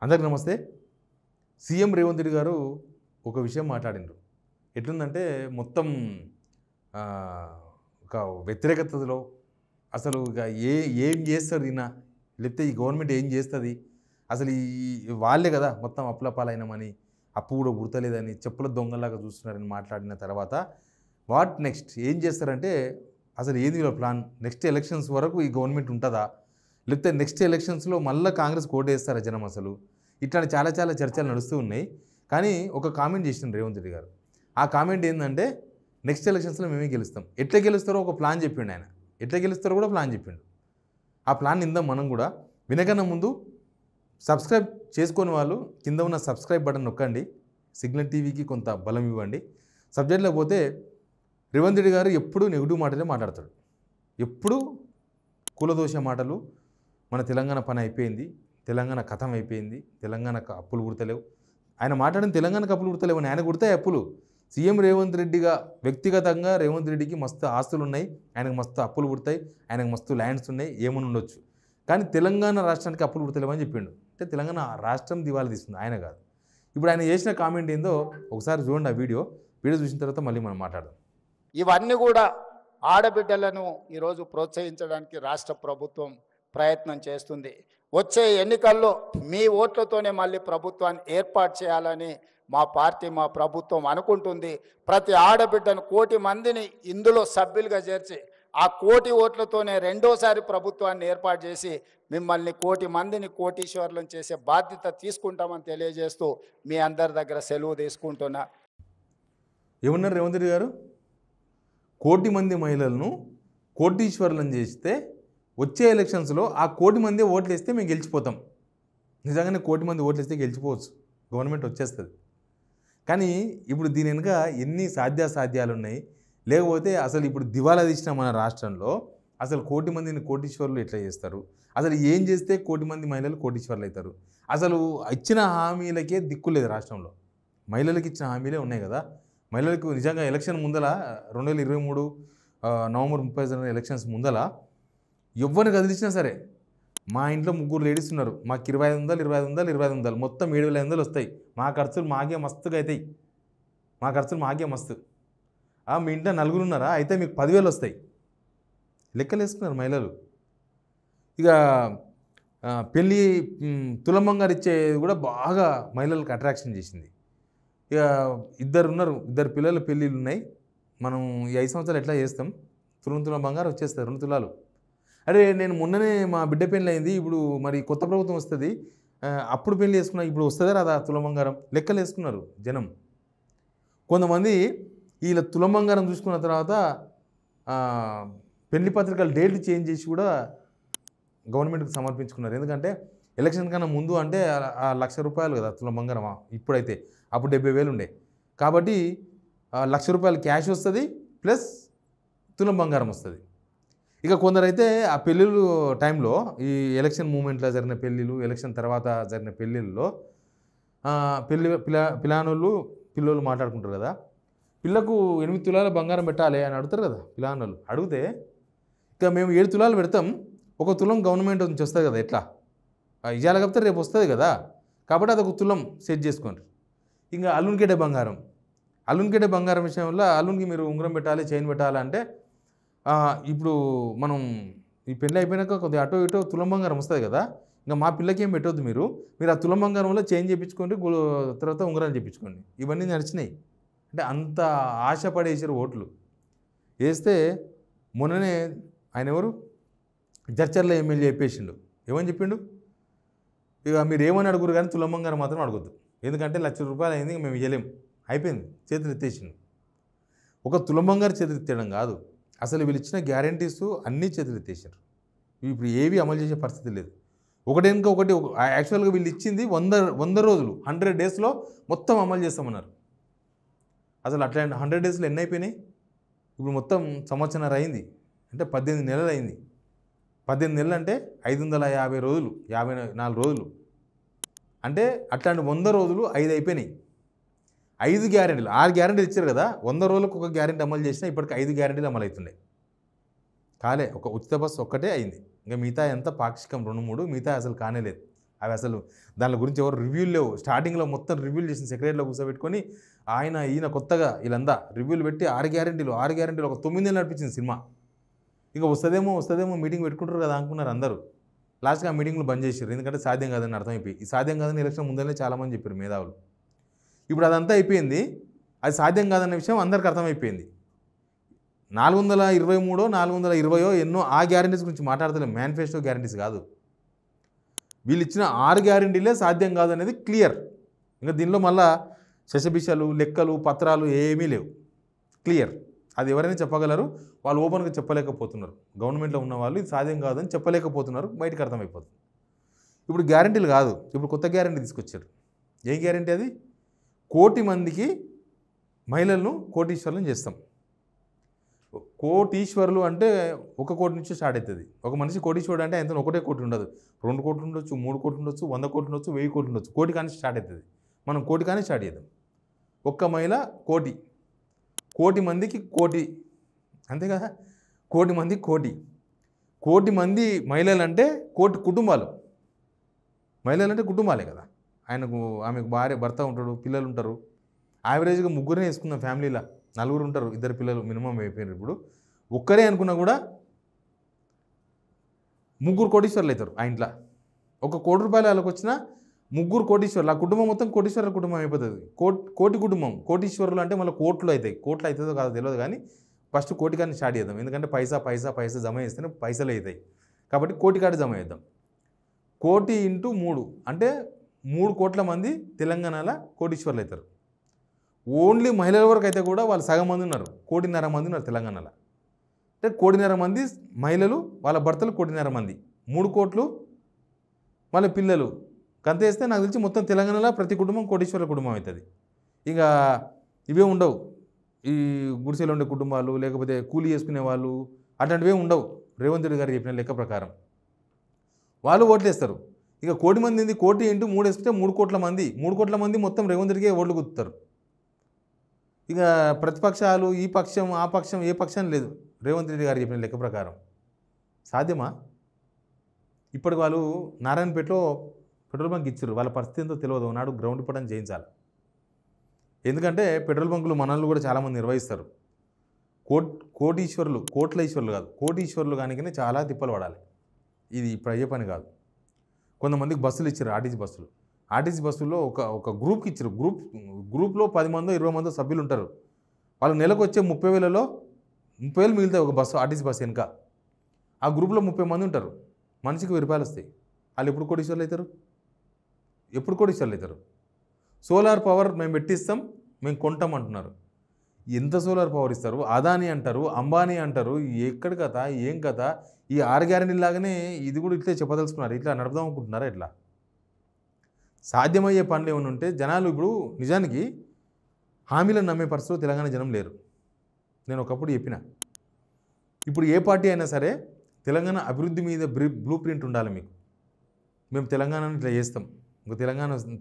అందరికీ నమస్తే. సీఎం రేవంత్ రెడ్డి గారు ఒక విషయం మాట్లాడిండ్రు. ఎట్లుందంటే మొత్తం ఒక వ్యతిరేకతలో అసలు ఇక ఏం చేస్తారు ఈయన, లేకపోతే ఈ గవర్నమెంట్ ఏం చేస్తుంది, అసలు ఈ వాళ్ళే కదా మొత్తం అప్పుల పాలైనమని, అప్పు కూడా గుర్తలేదని, చెప్పుల దొంగలాగా చూస్తున్నారని మాట్లాడిన తర్వాత వాట్ నెక్స్ట్ ఏం చేస్తారంటే, అసలు ఏది వీళ్ళ ప్లాన్, నెక్స్ట్ ఎలక్షన్స్ వరకు ఈ గవర్నమెంట్ ఉంటుందా, లేకపోతే నెక్స్ట్ ఎలక్షన్స్లో మళ్ళీ కాంగ్రెస్ కోటేస్తారా జనం, అసలు ఇట్లాంటి చాలా చర్చలు నడుస్తూ ఉన్నాయి. కానీ ఒక కామెంట్ చేసిండు రేవంత్ రెడ్డి గారు. ఆ కామెంట్ ఏంటంటే, నెక్స్ట్ ఎలక్షన్స్లో మేమే గెలుస్తాం. ఎట్లా గెలుస్తారో ఒక ప్లాన్ చెప్పిండు ఆయన. ఎట్లా గెలుస్తారో కూడా ప్లాన్ చెప్పిండు. ఆ ప్లాన్ ఇందాం మనం కూడా. వినకన్నా ముందు సబ్స్క్రైబ్ చేసుకొని వాళ్ళు కింద ఉన్న సబ్స్క్రైబ్ బటన్ నొక్కండి. సిగ్నల్ టీవీకి కొంత బలం ఇవ్వండి. సబ్జెక్ట్లో పోతే రేవంత్ రెడ్డి గారు ఎప్పుడూ నెగిటివ్ మాటలే మాట్లాడతాడు. ఎప్పుడూ కులదోష మాటలు. మన తెలంగాణ పని అయిపోయింది, తెలంగాణ కథం అయిపోయింది, తెలంగాణకు అప్పులు గుర్తలేవు. ఆయన మాట్లాడిన తెలంగాణకు అప్పులు గుర్తలేవు అని, ఆయన గుర్తాయి అప్పులు. సీఎం రేవంత్ రెడ్డిగా వ్యక్తిగతంగా రేవంత్ రెడ్డికి మస్తు ఆస్తులు ఉన్నాయి, ఆయనకు మస్తు అప్పులు పుడతాయి, ఆయనకు మస్తు ల్యాండ్స్ ఉన్నాయి, ఏమని ఉండొచ్చు. కానీ తెలంగాణ రాష్ట్రానికి అప్పులు పుడతలేవని చెప్పిండు. అంటే తెలంగాణ రాష్ట్రం దివాళా తీస్తుంది, ఆయన కాదు. ఇప్పుడు ఆయన చేసిన కామెంట్ ఏందో ఒకసారి చూడండి. ఆ వీడియో చూసిన తర్వాత మళ్ళీ మనం మాట్లాడదాం. ఇవన్నీ కూడా ఆడబిడ్డలను ఈరోజు ప్రోత్సహించడానికి రాష్ట్ర ప్రభుత్వం ప్రయత్నం చేస్తుంది. వచ్చే ఎన్నికల్లో మీ ఓట్లతోనే మళ్ళీ ప్రభుత్వాన్ని ఏర్పాటు చేయాలని మా పార్టీ, మా ప్రభుత్వం అనుకుంటుంది. ప్రతి ఆడబిడ్డను 1 కోటి మందిని ఇందులో సభ్యులుగా చేర్చి ఆ 1 కోటి ఓట్లతోనే రెండోసారి ప్రభుత్వాన్ని ఏర్పాటు చేసి మిమ్మల్ని 1 కోటి మందిని కోటీశ్వర్లను చేసే బాధ్యత తీసుకుంటామని తెలియజేస్తూ మీ అందరి దగ్గర సెలవు తీసుకుంటున్నా. ఏమన్నారు రేవంత్ రెడ్డి గారు? 1 కోటి మంది మహిళలను కోటీశ్వర్లను చేస్తే వచ్చే ఎలక్షన్స్లో ఆ 1 కోటి మంది ఓట్లు వేస్తే మేము గెలిచిపోతాం. నిజంగానే 1 కోటి మంది ఓట్లు వేస్తే గెలిచిపోవచ్చు, గవర్నమెంట్ వచ్చేస్తుంది. కానీ ఇప్పుడు దీని వెనుక ఎన్ని సాధ్యాసాధ్యాలు ఉన్నాయి. లేకపోతే అసలు ఇప్పుడు దివాలా తీసిన మన రాష్ట్రంలో అసలు 1 కోటి మందిని కోటీశ్వర్లు ఎట్లా చేస్తారు, అసలు ఏం చేస్తే 1 కోటి మంది మహిళలు కోటీశ్వర్లు అవుతారు, అసలు ఇచ్చిన హామీలకే దిక్కులేదు రాష్ట్రంలో. మహిళలకు ఇచ్చిన హామీలే ఉన్నాయి కదా. మహిళలకు నిజంగా ఎలక్షన్ ముందల 2023 నవంబర్ 30 ఎలక్షన్స్ ముందల ఎవరిని కదిలించినా సరే, మా ఇంట్లో 3 లేడీస్ ఉన్నారు, మాకు 2500 మొత్తం 7500 వస్తాయి, మా ఖర్చులు మాకే మస్తుగా అవుతాయి, మా ఖర్చులు మాకే మస్తు. మీ ఇంట్లో 4 ఉన్నారా, అయితే మీకు 10,000 వస్తాయి లెక్కలు వేసుకున్నారు మహిళలు. ఇక పెళ్ళి తులం బంగారు ఇచ్చేది కూడా బాగా మహిళలకు అట్రాక్షన్ చేసింది. ఇక 2 ఉన్నారు, 2 పిల్లల పెళ్ళిళ్ళు ఉన్నాయి, మనం ఈ 5 సంవత్సరాలు ఎట్లా చేస్తాం, తులం బంగారు వచ్చేస్తారు 2 తులాలు. అరే నేను మొన్ననే మా బిడ్డ పెళ్ళి అయింది, ఇప్పుడు మరి కొత్త ప్రభుత్వం వస్తుంది, అప్పుడు పెళ్ళి చేసుకున్నా, ఇప్పుడు వస్తుందా రాదా తులం బంగారం, లెక్కలు వేసుకున్నారు జనం. కొంతమంది వీళ్ళ తులం బంగారం చూసుకున్న తర్వాత పెళ్లి పత్రికలు డేట్లు చేంజ్ చేసి కూడా గవర్నమెంట్కి సమర్పించుకున్నారు. ఎందుకంటే ఎలక్షన్ కన్నా ముందు అంటే ₹1,00,000 కదా తులం బంగారం, ఇప్పుడైతే అప్పుడు 70,000 ఉండే. కాబట్టి ₹1,00,000 క్యాష్ వస్తుంది, ప్లస్ తులం బంగారం వస్తుంది. ఇక కొందరైతే ఆ పెళ్ళిళ్ళు టైంలో, ఈ ఎలక్షన్ మూమెంట్లో జరిగిన పెళ్ళిళ్ళు, ఎలక్షన్ తర్వాత జరిగిన పెళ్ళిళ్ళలో పిల్లలు మాట్లాడుకుంటారు కదా, పిల్లకు 8 తులాల బంగారం పెట్టాలి అని అడుగుతారు కదా పిల్లలు. అడిగితే ఇక మేము 7 తులాలు పెడతాం, 1 తులం గవర్నమెంట్ నుంచి వస్తుంది కదా, ఎట్లా ఇవాళ కాకపోతే రేపు వస్తుంది కదా, కాబట్టి అది 1 తులం సెట్ చేసుకోండి. ఇంకా అల్లునికేటే బంగారం విషయంలో అల్లునికి మీరు ఉంగరం పెట్టాలి, చైన్ పెట్టాలి అంటే, ఇప్పుడు మనం ఈ పెళ్ళి అయిపోయినాక కొద్దిగా అటో ఇటో తులం బంగారం వస్తుంది కదా, ఇంకా మా పిల్లకి ఏం పెట్టవద్దు, మీరు ఆ తులం బంగారంలో చైన్ చేయించుకోండి, తర్వాత ఉంగరాలు చేయించుకోండి. ఇవన్నీ నడిచినాయి. అంటే అంత ఆశపడేసారు ఓట్లు వేస్తే. మొన్ననే ఆయన ఎవరు జడ్చర్ల ఎమ్మెల్యే చెప్పేసిండు, ఏమని చెప్పిండు, ఇక మీరు ఏమని అడుగురు కానీ తులం బంగారం మాత్రం అడగొద్దు, ఎందుకంటే ₹1,00,000 అయింది, మేము ఇవ్వలేం, అయిపోయింది, చేతులు ఎత్తేసిండు. 1 తులం బంగారు చేతులు ఎత్తేయడం కాదు, అసలు వీళ్ళు ఇచ్చిన గ్యారంటీస్ అన్నీ చేతులు ఎత్తేసారు. ఇప్పుడు ఏవి అమలు చేసే పరిస్థితి లేదు. ఒకటేనుక ఒకటి. యాక్చువల్గా వీళ్ళు ఇచ్చింది 100 రోజులు, 100 డేస్లో మొత్తం అమలు చేస్తామన్నారు. అసలు అట్లాంటి 100 డేస్లో ఎన్ని అయిపోయినాయి? ఇప్పుడు మొత్తం సంవత్సరం అయింది, అంటే 18 నెలలు అయింది. 18 నెలలు అంటే 550 రోజులు, 54 రోజులు. అంటే అట్లాంటి 100 రోజులు 5 అయిపోయినాయి. 5 గ్యారెంటీలు, 6 గ్యారెంటీలు ఇచ్చారు కదా, 100 రోజులకు 1 గ్యారెంటీ అమలు చేసినా ఇప్పటికి 5 గ్యారెంటీలు అమలు అవుతున్నాయి. కాలే, ఒక ఉచిత బస్సు ఒక్కటే అయింది, ఇంకా మిగతా ఎంత పాక్షికం 2-3, మిగతా అసలు కానేలేదు. అవి అసలు దాని గురించి ఎవరు రివ్యూలు లేవు. స్టార్టింగ్లో మొత్తం రివ్యూలు చేసిన సెక్రటరీలో కూర్చోబెట్టుకొని ఈయన కొత్తగా వీళ్ళందా రివ్యూలు పెట్టి 6 గ్యారెంటీలు ఒక 9 నెలలు నడిపించింది సినిమా. ఇంకా వస్తుందేమో మీటింగ్ పెట్టుకుంటారు కదా అనుకున్నారు అందరూ. లాస్ట్గా ఆ మీటింగ్లు బంద్ చేశారు, ఎందుకంటే సాధ్యం కాదని అర్థమైపోయి. ఈ సాధ్యం కాదని ఎలక్షన్ ముందరనే చాలామంది చెప్పారు మేధావులు. ఇప్పుడు అదంతా అయిపోయింది, అది సాధ్యం కాదన్న విషయం అందరికీ అర్థమైపోయింది. 423 420 ఎన్నో ఆ గ్యారెంటీస్ గురించి మాట్లాడతలేం, మేనిఫెస్టో గ్యారెంటీస్ కాదు. వీళ్ళు ఇచ్చిన 6 గ్యారెంటీలే సాధ్యం కాదనేది క్లియర్. ఇంకా దీనిలో మళ్ళా శశబిషలు లెక్కలు పత్రాలు ఏమీ లేవు, క్లియర్. అది ఎవరైనా చెప్పగలరు, వాళ్ళు ఓపెన్గా చెప్పలేకపోతున్నారు. గవర్నమెంట్లో ఉన్న వాళ్ళు ఇది సాధ్యం కాదని చెప్పలేకపోతున్నారు, బయటకు అర్థమైపోతుంది. ఇప్పుడు గ్యారెంటీలు కాదు, ఇప్పుడు కొత్త గ్యారెంటీ తీసుకొచ్చారు. ఏం గ్యారెంటీ అది? 1 కోటి మందికి మహిళలను కోటీశ్వరులను చేస్తాం. కోటీశ్వరులు అంటే 1 కోటి నుంచి స్టార్ట్ అవుతుంది. ఒక మనిషి కోటీశ్వరుడు అంటే ఎంత? 1 కోటి ఉండదు, 2 కోట్లు ఉండొచ్చు, 3 కోట్లు ఉండొచ్చు, 100 కోట్లు ఉండొచ్చు, 1000 కోట్లు ఉండొచ్చు. కోటి కానీ స్టార్ట్ అవుతుంది. మనం కోటి కానీ స్టార్ట్ చేద్దాం. ఒక్క మహిళ కోటి, 1 కోటి మందికి కోటి, అంతే కదా? 1 కోటి మందికి కోటి. 1 కోటి మంది మహిళలు అంటే 1 కోటి కుటుంబాలు. మహిళలు అంటే కుటుంబాలే కదా. ఆమెకు భార్య భర్త ఉంటాడు, పిల్లలు ఉంటారు. యావరేజ్గా 3 వేసుకుందాం ఫ్యామిలీలో, 4 ఉంటారు, 2 పిల్లలు మినిమం అయిపోయినారు. ఇప్పుడు ఒక్కరే అనుకున్నా కూడా 3 కోటీశ్వర్లు అవుతారు ఆ ఇంట్లో. 1 కోటి రూపాయలు వాళ్ళకి వచ్చినా 3 కోటీశ్వర్లు, ఆ కుటుంబం మొత్తం కోటీశ్వరుల కుటుంబం అయిపోతుంది. కోటి కుటుంబం. కోటీశ్వరులు అంటే మళ్ళీ కోట్లు అవుతాయి. కోట్లు అవుతుందో కాదో తెలియదు కానీ ఫస్ట్ కోటి కానీ స్టార్ట్ చేద్దాం, ఎందుకంటే పైసా జమ చేస్తేనే పైసలు అవుతాయి. కాబట్టి కోటి కాడి జమ చేద్దాం. 1 కోటి ఇంటూ 3 అంటే 3 కోట్ల మంది తెలంగాణలో కోటీశ్వర్లు అవుతారు. ఓన్లీ మహిళల వరకు అయితే కూడా వాళ్ళు సగం మంది ఉన్నారు, 1.5 కోటి మంది ఉన్నారు తెలంగాణలో. అంటే 1.5 కోటి మంది మహిళలు, వాళ్ళ భర్తలు 1.5 కోటి మంది, 3 కోట్లు మళ్ళీ పిల్లలు కంతేస్తే నాకు తెలిసి మొత్తం తెలంగాణలో ప్రతి కుటుంబం కోటీశ్వరుల కుటుంబం అవుతుంది. ఇక ఇవే ఉండవు, ఈ గుడిసెలు ఉండే కుటుంబాలు లేకపోతే కూలీ చేసుకునే వాళ్ళు అట్లాంటివే ఉండవు. రేవంత్ రెడ్డి గారు చెప్పిన లెక్క ప్రకారం వాళ్ళు ఓట్లేస్తారు. ఇక 1 కోటి మంది, 1 కోటి ఇంటూ 3 వేసుకుంటే 3 కోట్ల మంది, 3 కోట్ల మంది మొత్తం రేవంత్ రెడ్డికే ఓట్లు గుర్తుతారు. ఇక ప్రతిపక్షాలు ఈ పక్షం ఆ పక్షం ఏ పక్షం లేదు. రేవంత్ రెడ్డి గారు చెప్పిన లెక్క ప్రకారం సాధ్యమా? ఇప్పటికి వాళ్ళు నారాయణపేటలో పెట్రోల్ బంక్ ఇచ్చారు, వాళ్ళ పరిస్థితి ఎంతో తెలియదు. నాడు గ్రౌండ్ పడని చేయించాలి, ఎందుకంటే పెట్రోల్ బంకులు మనల్ని కూడా చాలామంది నిర్వహిస్తారు. కోటీశ్వరులు, కోట్ల ఈశ్వరులు కాదు, కోటీశ్వరులు కానీ చాలా తిప్పలు పడాలి. ఇది ఇప్పుడు అయ్యే పని కాదు. కొంతమందికి బస్సులు ఇచ్చారు, ఆర్టీసీ బస్సుల్లో ఒక గ్రూప్కి ఇచ్చారు. గ్రూప్లో 10 మందో 20 మందో సభ్యులు ఉంటారు. వాళ్ళు నెలకు వచ్చే 30,000 మిగులుతాయి ఒక బస్సు, ఆర్టీసీ బస్సు వెనుక. ఆ గ్రూప్లో 30 మంది ఉంటారు, మనిషికి 1000 రూపాయలు వస్తాయి. వాళ్ళు ఎప్పుడు కోటీశ్వరులు అవుతారు? సోలార్ పవర్ మేము పెట్టిస్తాం, మేము కొంటాం అంటున్నారు. ఎంత సోలార్ పవర్ ఇస్తారు? అదాని అంటారు, అంబానీ అంటారు. ఎక్కడి కథ, ఏం కథ? ఈ 6 గ్యారెంటీ లాగానే ఇది కూడా ఇట్లే చెప్పదలుచుకున్నారు, ఇట్లా నడపదాం అనుకుంటున్నారా? ఇట్లా సాధ్యమయ్యే పనులు ఏమైనా ఉంటే జనాలు ఇప్పుడు నిజానికి హామీలను నమ్మే పరిస్థితిలో తెలంగాణ జనం లేరు. నేను ఒకప్పుడు చెప్పిన, ఇప్పుడు ఏ పార్టీ అయినా సరే తెలంగాణ అభివృద్ధి మీద బ్లూ ప్రింట్ ఉండాలి మీకు. మేము తెలంగాణను ఇట్లా చేస్తాం, ఇంకా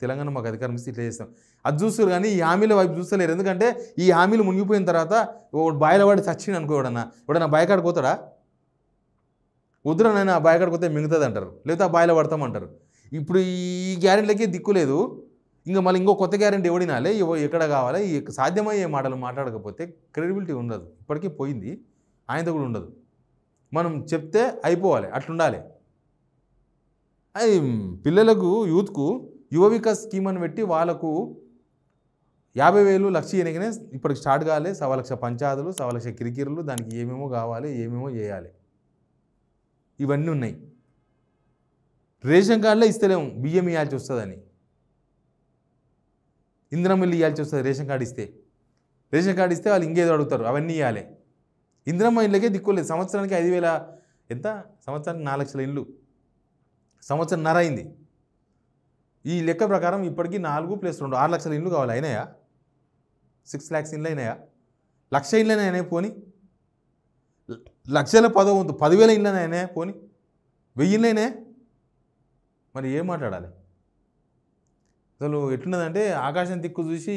తెలంగాణ మాకు అధికారం ఇస్తే ఇట్లా చేస్తాం, అది చూస్తారు. కానీ ఈ హామీల వైపు చూస్తలేరు. ఎందుకంటే ఈ హామీలు మునిగిపోయిన తర్వాత బాయిల వాడి చచ్చింది అనుకో, ఎవడన్నా బాయకాడికి పోతాడా? వద్దురనైనా ఆ బాయకాడికి పోతే మిగుతుంది అంటారు, లేకపోతే ఆ బాయిల పడతామంటారు. ఇప్పుడు ఈ గ్యారెంటీలకే దిక్కు లేదు. ఇంకా మళ్ళీ ఇంకో కొత్త గ్యారెంటీ ఎవడినాలే, ఎక్కడ కావాలి? సాధ్యమయ్యే మాటలు మాట్లాడకపోతే క్రెడిబిలిటీ ఉండదు. ఇప్పటికీ పోయింది, ఆయనతో కూడా ఉండదు. మనం చెప్తే అయిపోవాలి, అట్లుండాలి. అది పిల్లలకు, యూత్కు యువ వికాస్ స్కీమ్ అని పెట్టి వాళ్ళకు 50,000 లక్ష ఎనకనే ఇప్పటికి స్టార్ట్ కావాలి. 1,00,000 పంచాయతీలు, 1,00,000 కిరికిరులు, దానికి ఏమేమో కావాలి, ఏమేమో చేయాలి. ఇవన్నీ ఉన్నాయి. రేషన్ కార్డులో ఇస్తలేము, బియ్యం ఇవ్వాల్సి వస్తుందని. ఇందిరమ్మ ఇల్లు ఇవ్వాల్సి వస్తుంది రేషన్ కార్డు ఇస్తే వాళ్ళు ఇంకేదో అడుగుతారు, అవన్నీ ఇవ్వాలి. ఇందిరమ్మ ఇళ్ళకే దిక్కులేదు. సంవత్సరానికి 5,000 ఎంత? సంవత్సరానికి 4 లక్షల ఇల్లు, సంవత్సరంన్నర అయింది. ఈ లెక్క ప్రకారం ఇప్పటికీ 4 + 2 6 లక్షల ఇల్లు కావాలి. అయినాయా? 6 lakhs ఇల్లు అయినాయా? 1,00,000 ఇల్లు అయినాయి పోని, లక్షల 10,000 ఇల్లు అయినాయి పోని, 1000 ఇల్లు అయినాయి. మరి ఏం మాట్లాడాలి? అసలు ఎట్లున్నదంటే ఆకాశం దిక్కు చూసి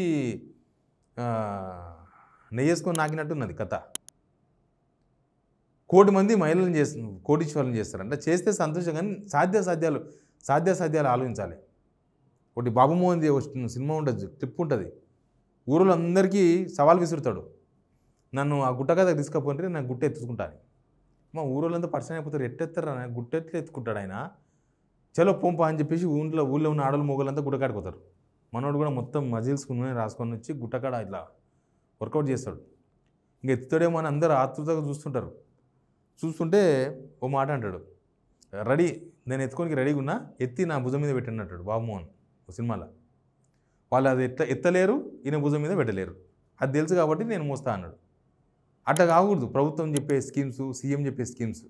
నెయ్యేసుకొని నాకినట్టున్నది కథ. 1 కోటి మంది మహిళలను కోటీశ్వరులను చేస్తారంట. చేస్తే సంతోషం, కానీ సాధ్యాలు సాధ్యాసాధ్యాలు ఆలోచించాలి. ఒకటి బాబు మోహన్ది వస్తుంది సినిమా ఉంటుంది, క్లిప్ ఉంటుంది. ఊరిలో అందరికీ సవాల్ విసురుతాడు, నన్ను ఆ గుట్ట కథ తీసుకపోతే నేను గుట్ట ఎత్తుకుంటాను. మా ఊరోళ్ళంతా పరిచయం అయిపోతారు, ఎట్టెత్తారా గుట్ట ఎట్లా ఎత్తుకుంటాడు ఆయన, చలో పంప అని చెప్పేసి ఊళ్ళో ఉన్న ఆడలు మొగలంతా గుట్టకాడిపోతారు. మనోడు కూడా మొత్తం మజిల్స్ రాసుకొని వచ్చి గుట్టకాడ ఇట్లా వర్కౌట్ చేస్తాడు. ఇంకా ఎత్తుతాడేమో అని అందరూ ఆతృతగా చూస్తుంటే ఓ మాట అంటాడు, రెడీ నేను ఎత్తుకోనికి రెడీగా ఉన్నా, ఎత్తి నా భుజం మీద పెట్టండి అంటాడు బాబుమోహన్ ఓ సినిమాలో. వాళ్ళు అది ఎత్తలేరు, ఈయన భుజం మీద పెట్టలేరు, అది తెలుసు కాబట్టి నేను మోస్తా అన్నాడు. అట్లా కాకూడదు. ప్రభుత్వం చెప్పే స్కీమ్స్, సీఎం చెప్పే స్కీమ్స్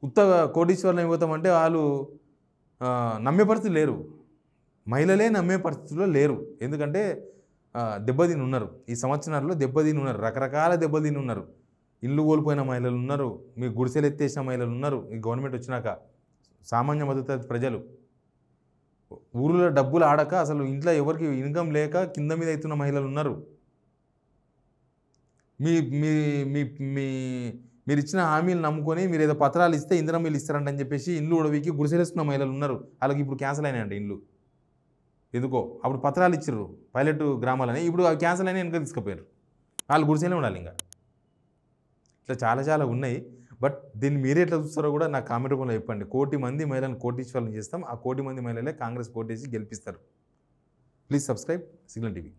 ఉత్తగా కోటీశ్వర్లు అయిపోతామంటే వాళ్ళు నమ్మే పరిస్థితి లేరు, మహిళలే నమ్మే పరిస్థితుల్లో లేరు. ఎందుకంటే దెబ్బతిని ఉన్నారు, ఈ సంవత్సరాల్లో దెబ్బతిని ఉన్నారు, రకరకాల దెబ్బతిని ఉన్నారు. ఇల్లు కోల్పోయిన మహిళలు ఉన్నారు, మీ గుడిసెలు ఎత్తేసిన మహిళలు ఉన్నారు. ఈ గవర్నమెంట్ వచ్చినాక సామాన్య మద్దతు ప్రజలు ఊరిలో డబ్బులు ఆడక అసలు ఇంట్లో ఎవరికి ఇన్కమ్ లేక కింద మీద అవుతున్న మహిళలు ఉన్నారు. మీరు ఇచ్చిన హామీలు నమ్ముకొని మీరు ఏదో పత్రాలు ఇస్తే ఇందిరా మిల్లు ఇస్తారంటని చెప్పేసి ఇల్లు ఉడవికి గుడిసెలేస్తున్న మహిళలు ఉన్నారు. వాళ్ళకి ఇప్పుడు క్యాన్సిల్ అయినాయంట ఇల్లు. ఎందుకో అప్పుడు పత్రాలు ఇచ్చారు పైలట్ గ్రామాలని, ఇప్పుడు అవి క్యాన్సిల్ అయినా వెనక తీసుకుపోయారు. వాళ్ళు గుడిసెలే ఉండాలి. ఇంకా ఇట్లా చాలా ఉన్నాయి. బట్ దీన్ని మీరే ఎట్లా చూస్తారో కూడా నాకు కామెంట్ రూపంలో చెప్పండి. 1 కోటి మంది మహిళలను కోటీశ్వర్లను చేస్తాం, ఆ 1 కోటి మంది మహిళలే కాంగ్రెస్ కోటేసి గెలిపిస్తారు. Please subscribe Signal TV.